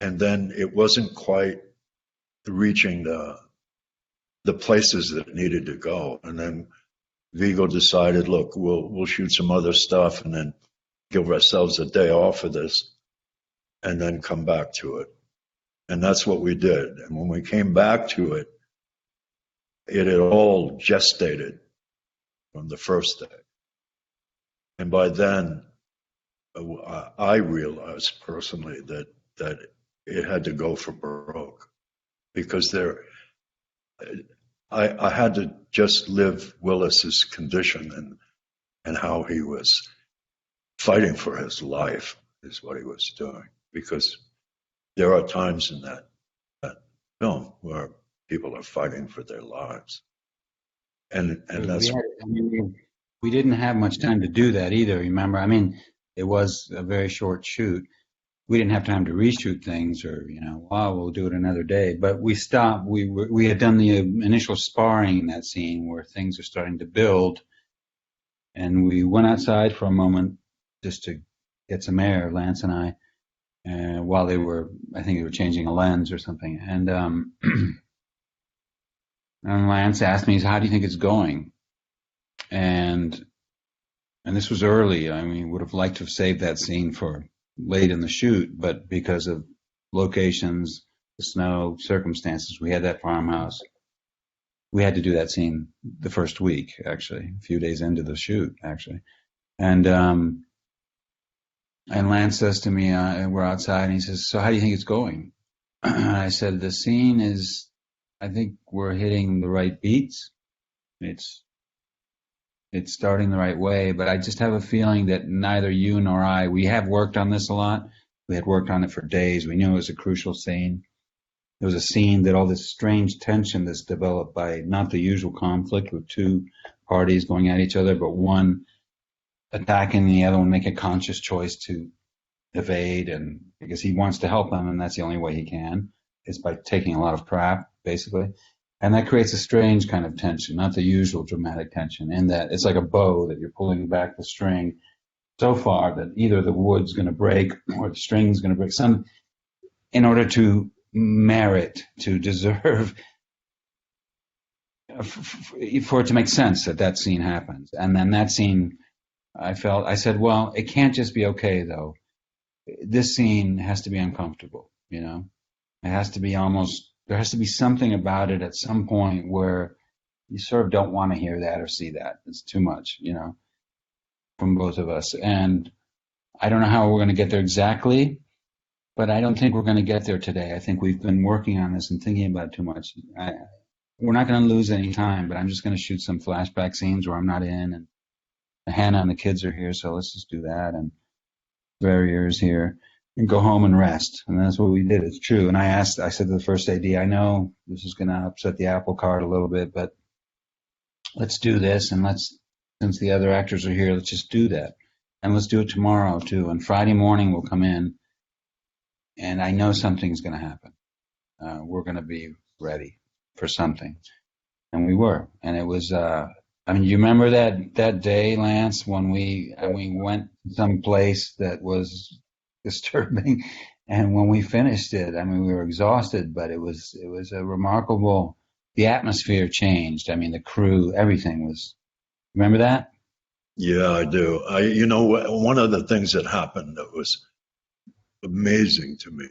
and then it wasn't quite reaching the places that it needed to go. And then Viggo decided, look, we'll shoot some other stuff and then give ourselves a day off of this and then come back to it. And that's what we did. And when we came back to it, it had all gestated from the first day. And by then, I realized personally that it had to go for broke, because I had to just live Willis's condition and how he was fighting for his life is what he was doing. Because there are times in that film where people are fighting for their lives, and that's we didn't have much time to do that either. Remember, I mean, it was a very short shoot. we didn't have time to reshoot things, or wow, we'll do it another day. But we stopped. We had done the initial sparring in that scene where things are starting to build, and we went outside for a moment just to get some air, Lance and I, while I think they were changing a lens or something, and and Lance asked me, "How do you think it's going?" And this was early. I mean, would have liked to have saved that scene for late in the shoot, but because of locations, the snow, circumstances, we had that farmhouse. We had to do that scene the first week, actually, a few days into the shoot, actually. And Lance says to me, we're outside, and he says, "So how do you think it's going?" I said, "The scene is, I think we're hitting the right beats. It's starting the right way, but I just have a feeling that neither you nor I, we have worked on this a lot. We had worked on it for days. We knew it was a crucial scene. It was a scene that all this strange tension that's developed by not the usual conflict with two parties going at each other, but one attacking the other one, make a conscious choice to evade, and because he wants to help them, and that's the only way he can, is by taking a lot of crap, basically. And that creates a strange kind of tension, not the usual dramatic tension, in that it's like a bow that you're pulling back the string so far that either the wood's going to break or the string's going to break, in order to merit, to deserve, for it to make sense that scene happens. And then that scene, I said, well, it can't just be okay, though. This scene has to be uncomfortable, It has to be there has to be something about it at some point where you sort of don't want to hear that or see that. It's too much, from both of us. And I don't know how we're going to get there exactly, but I don't think we're going to get there today. I think we've been working on this and thinking about it too much. We're not going to lose any time, but I'm just going to shoot some flashback scenes where I'm not in, and Hannah and the kids are here, so let's just do that. And Verrier's here. And go home and rest. And that's what we did. It's true. And I said to the first AD, I know this is going to upset the apple cart a little bit, but let's do this. And since the other actors are here, let's just do that. And let's do it tomorrow too. And Friday morning we'll come in, and I know something's going to happen. We're going to be ready for something. And we were. And it was, you remember that day, Lance, when we went someplace that was disturbing, and when we finished it, we were exhausted, but it was a remarkable. The atmosphere changed. The crew, everything was. Remember that? Yeah, I do. One of the things that happened that was amazing to me,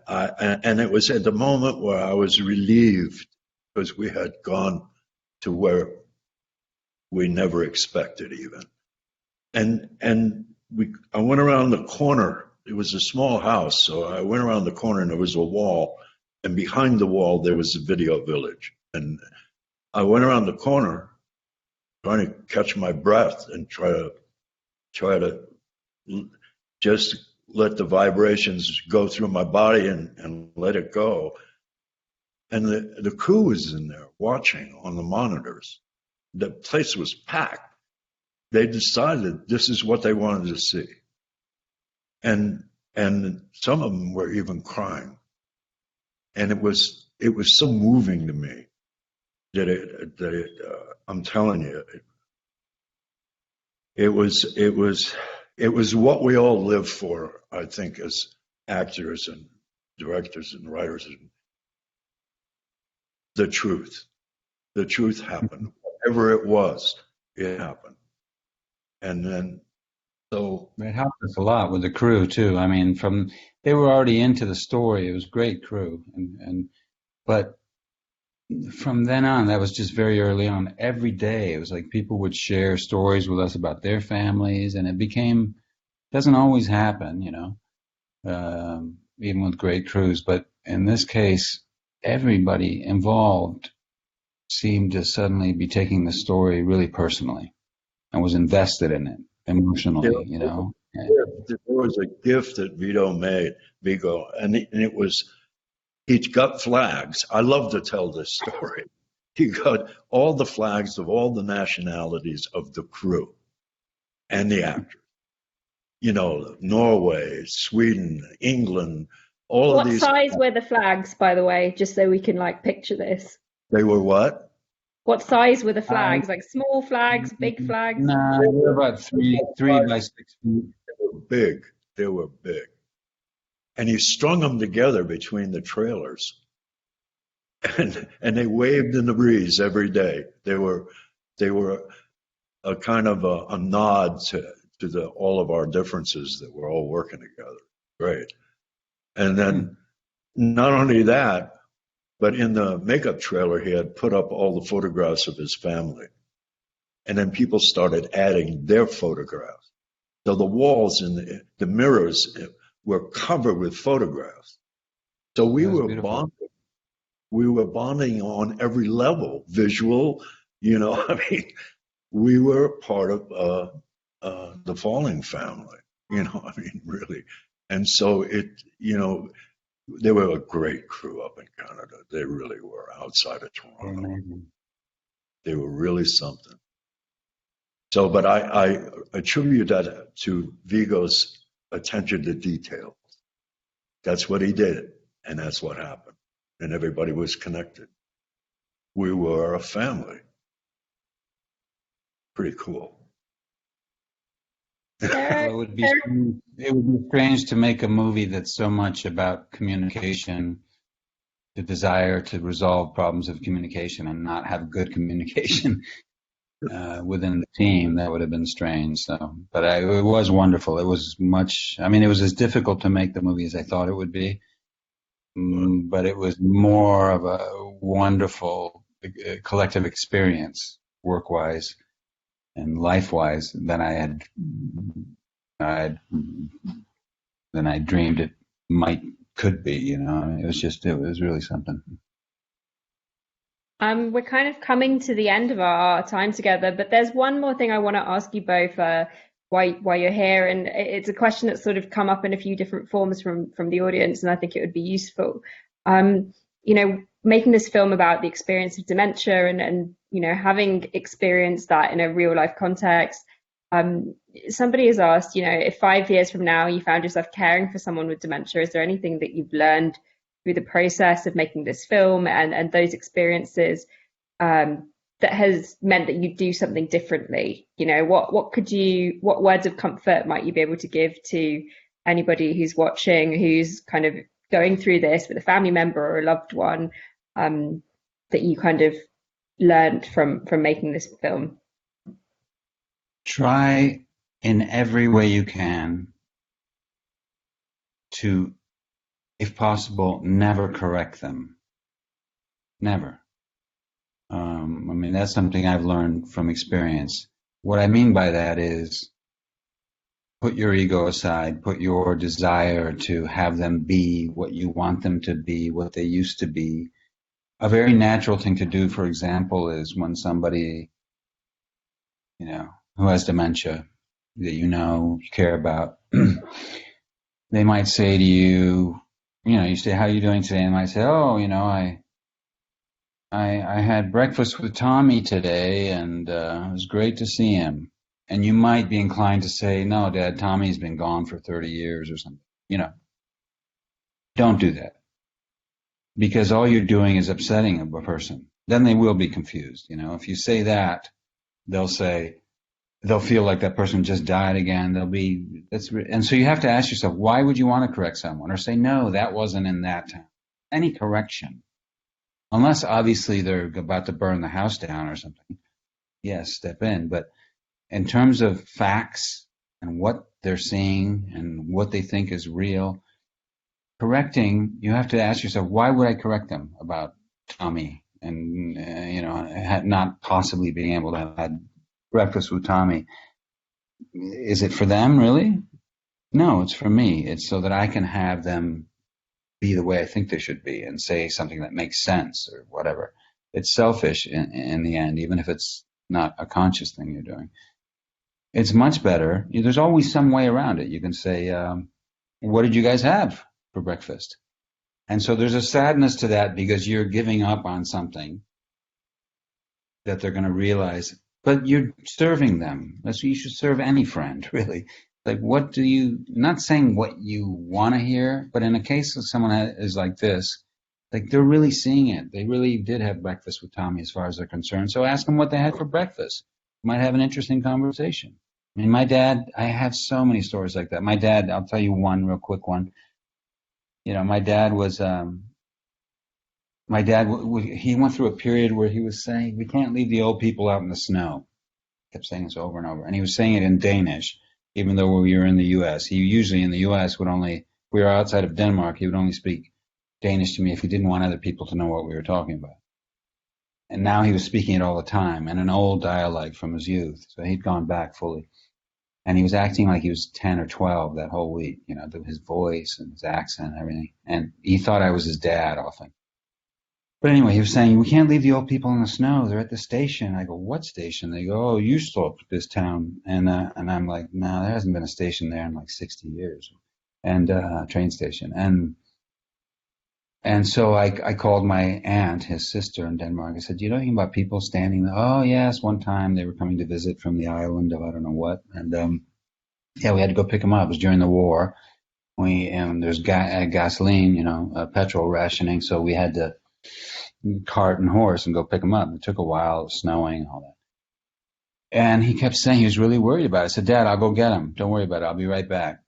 and it was at the moment where I was relieved because we had gone to where we never expected even, and I went around the corner. It was a small house, so I went around the corner and there was a wall, and behind the wall there was a video village. And I went around the corner trying to catch my breath and try to just let the vibrations go through my body and let it go. And the crew was in there watching on the monitors. The place was packed. They decided this is what they wanted to see. And some of them were even crying. And it was so moving to me that I'm telling you, it was what we all live for, I think, as actors and directors and writers. The truth happened. Whatever it was, it happened. And then, so it helped us a lot with the crew too. They were already into the story. It was a great crew, but from then on, that was just very early on. Every day, it was like people would share stories with us about their families, and it doesn't always happen, even with great crews. But in this case, everybody involved seemed to suddenly be taking the story really personally and was invested in it emotionally, There was a gift that Viggo, and it was, he got flags. I love to tell this story. He got all the flags of all the nationalities of the crew and the actors. Norway, Sweden, England, all of What these. size were the flags, by the way, just so we can like picture this? They were what? What size were the I, flags? Like small flags, big flags? no, they're about three by 6 feet. They were big. They were big. And he strung them together between the trailers. And they waved in the breeze every day. They were a kind of a nod to all of our differences that we're all working together. Great. And then not only that, but in the makeup trailer, he had put up all the photographs of his family. And then people started adding their photographs. So the walls and the mirrors were covered with photographs. So we were Beautiful. bonding. We were bonding on every level, visual, we were part of the Falling family, really. And so they were a great crew up in Canada. They really were outside of Toronto. Amazing. They were really something. So, but I attribute that to Viggo's attention to detail. That's what he did, and that's what happened. And everybody was connected. We were a family. Pretty cool. Well, it would be strange to make a movie that's so much about communication, the desire to resolve problems of communication, and not have good communication within the team. That would have been strange. So, but it was wonderful. It was it was as difficult to make the movie as I thought it would be. But it was more of a wonderful collective experience, work-wise and life-wise, than I dreamed it could be. It was really something. We're kind of coming to the end of our time together, but there's one more thing I want to ask you both why you're here, and it's a question that's sort of come up in a few different forms from the audience, and I think it would be useful. Making this film about the experience of dementia and having experienced that in a real life context, somebody has asked, if 5 years from now you found yourself caring for someone with dementia, is there anything that you've learned through the process of making this film and those experiences that has meant that you do something differently? What words of comfort might you be able to give to anybody who's watching, who's kind of going through this with a family member or a loved one, that you kind of learned from making this film? Try in every way you can to, if possible, never correct them. Never. That's something I've learned from experience. What I mean by that is put your ego aside, put your desire to have them be what you want them to be, what they used to be. A very natural thing to do, for example, is when somebody, who has dementia that you care about, they might say to you, you say, "How are you doing today?" And they might say, "Oh, I had breakfast with Tommy today, and it was great to see him." And you might be inclined to say, "No, Dad, Tommy's been gone for 30 years or something." Don't do that. Because all you're doing is upsetting a person. Then they will be confused. If you say that, they'll feel like that person just died again. And so you have to ask yourself, why would you want to correct someone? Or say, no, that wasn't in that time. Any correction, unless obviously they're about to burn the house down or something, yes, step in. But in terms of facts and what they're seeing and what they think is real, correcting, you have to ask yourself, why would I correct them about Tommy and, not possibly being able to have had breakfast with Tommy? Is it for them, really? No, it's for me. It's so that I can have them be the way I think they should be and say something that makes sense or whatever. It's selfish in the end, even if it's not a conscious thing you're doing. It's much better. There's always some way around it. You can say, what did you guys have for breakfast? And so there's a sadness to that because you're giving up on something that they're going to realize, but you're serving them. That's what you should serve any friend, really. Like, what do you, not saying what you want to hear, but in a case of someone that is like this, like they're really seeing it. They really did have breakfast with Tommy as far as they're concerned. So ask them what they had for breakfast. You might have an interesting conversation. I mean, my dad, I have so many stories like that. My dad, I'll tell you one real quick one. You know, he went through a period where he was saying, we can't leave the old people out in the snow. He kept saying this over and over. And he was saying it in Danish, even though we were in the U.S. He usually in the U.S. if we were outside of Denmark, he would only speak Danish to me if he didn't want other people to know what we were talking about. And now he was speaking it all the time in an old dialect from his youth. So he'd gone back fully. And he was acting like he was 10 or 12 that whole week, you know, his voice and his accent and everything. And he thought I was his dad often. But anyway, he was saying, we can't leave the old people in the snow. They're at the station. I go, what station? They go, oh, you stopped this town. And I'm like, no, there hasn't been a station there in like 60 years. And train station. And so I called my aunt, his sister in Denmark. I said, do you know anything about people standing there? Oh, yes, one time they were coming to visit from the island of I don't know what. And yeah, we had to go pick them up. It was during the war. And there's gasoline, you know, petrol rationing. So we had to cart and horse and go pick them up. It took a while, it was snowing and all that. And he kept saying he was really worried about it. I said, Dad, I'll go get him. Don't worry about it. I'll be right back.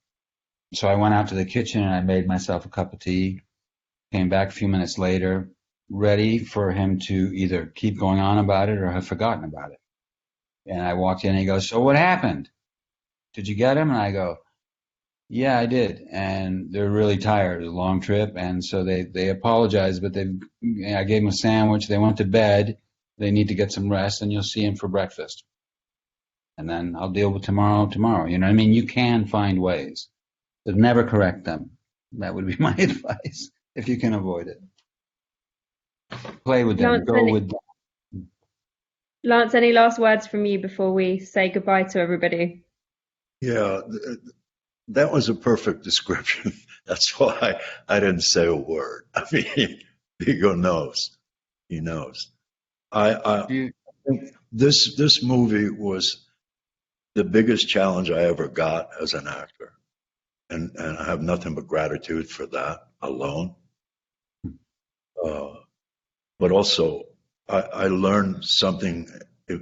So I went out to the kitchen and I made myself a cup of tea. Came back a few minutes later, ready for him to either keep going on about it or have forgotten about it. And I walked in and he goes, so what happened? Did you get him? And I go, yeah, I did. And they're really tired. It was a long trip. And so they apologized, but I gave them a sandwich. They went to bed. They need to get some rest and you'll see him for breakfast. And then I'll deal with tomorrow. You know what I mean? You can find ways, but never correct them. That would be my advice if you can avoid it. Play with them. Go with them. Lance, any last words from you before we say goodbye to everybody? Yeah, that was a perfect description. That's why I didn't say a word. I mean, Viggo knows. He knows. I think this movie was the biggest challenge I ever got as an actor. And I have nothing but gratitude for that alone. But also, I learned something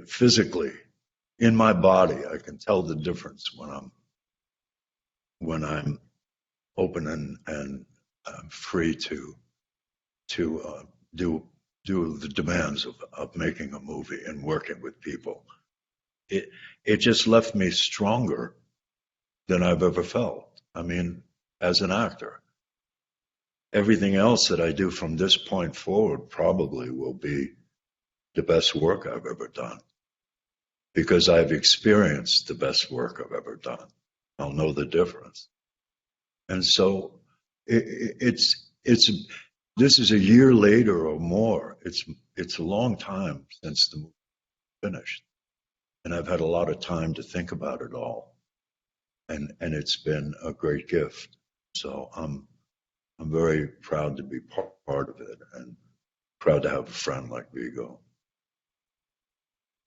physically in my body. I can tell the difference when I'm open and I'm free to do the demands of making a movie and working with people. It just left me stronger than I've ever felt. I mean, as an actor. Everything else that I do from this point forward probably will be the best work I've ever done because I've experienced the best work I've ever done. I'll know the difference. And so this is a year later or more. It's a long time since the movie finished. And I've had a lot of time to think about it all. And it's been a great gift. So I'm very proud to be part of it and proud to have a friend like Viggo.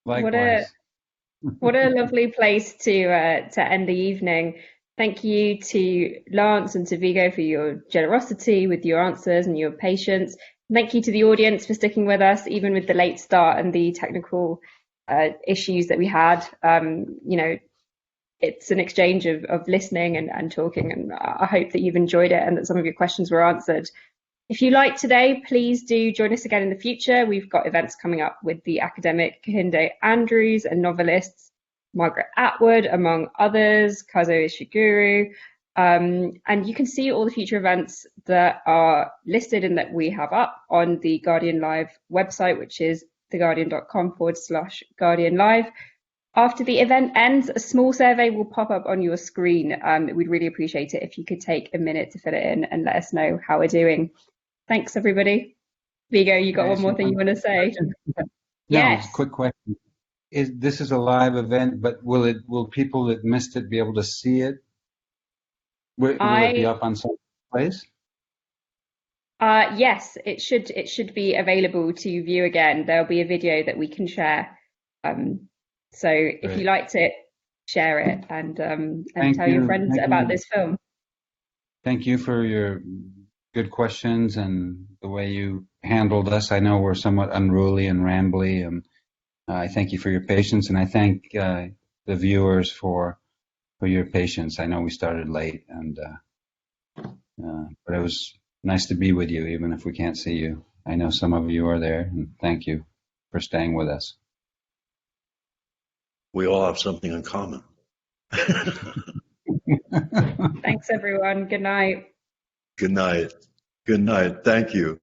Likewise. What a lovely place to end the evening. Thank you to Lance and to Viggo for your generosity with your answers and your patience. Thank you to the audience for sticking with us, even with the late start and the technical issues that we had. You know, it's an exchange of listening and talking, and I hope that you've enjoyed it and that some of your questions were answered. If you liked today, please do join us again in the future. We've got events coming up with the academic Kehinde Andrews and novelists Margaret Atwood, among others, Kazuo Ishiguro. And you can see all the future events that are listed and that we have up on the Guardian Live website, which is theguardian.com/Guardian Live. After the event ends, a small survey will pop up on your screen. We'd really appreciate it if you could take a minute to fill it in and let us know how we're doing. Thanks, everybody. Viggo, you got one more thing you want to say? Yes. Quick question. This is a live event, but will people that missed it be able to see it? Will it be up on some place? Yes, it should be available to view again. There'll be a video that we can share. So if you liked it, share it and Thank tell your you. friends Thank about you. this film. Thank you for your good questions and the way you handled us. I know we're somewhat unruly and rambly, and I thank you for your patience, and I thank the viewers for your patience. I know we started late, and but it was nice to be with you, even if we can't see you. I know some of you are there, and thank you for staying with us. We all have something in common. Thanks, everyone. Good night. Good night. Good night. Thank you.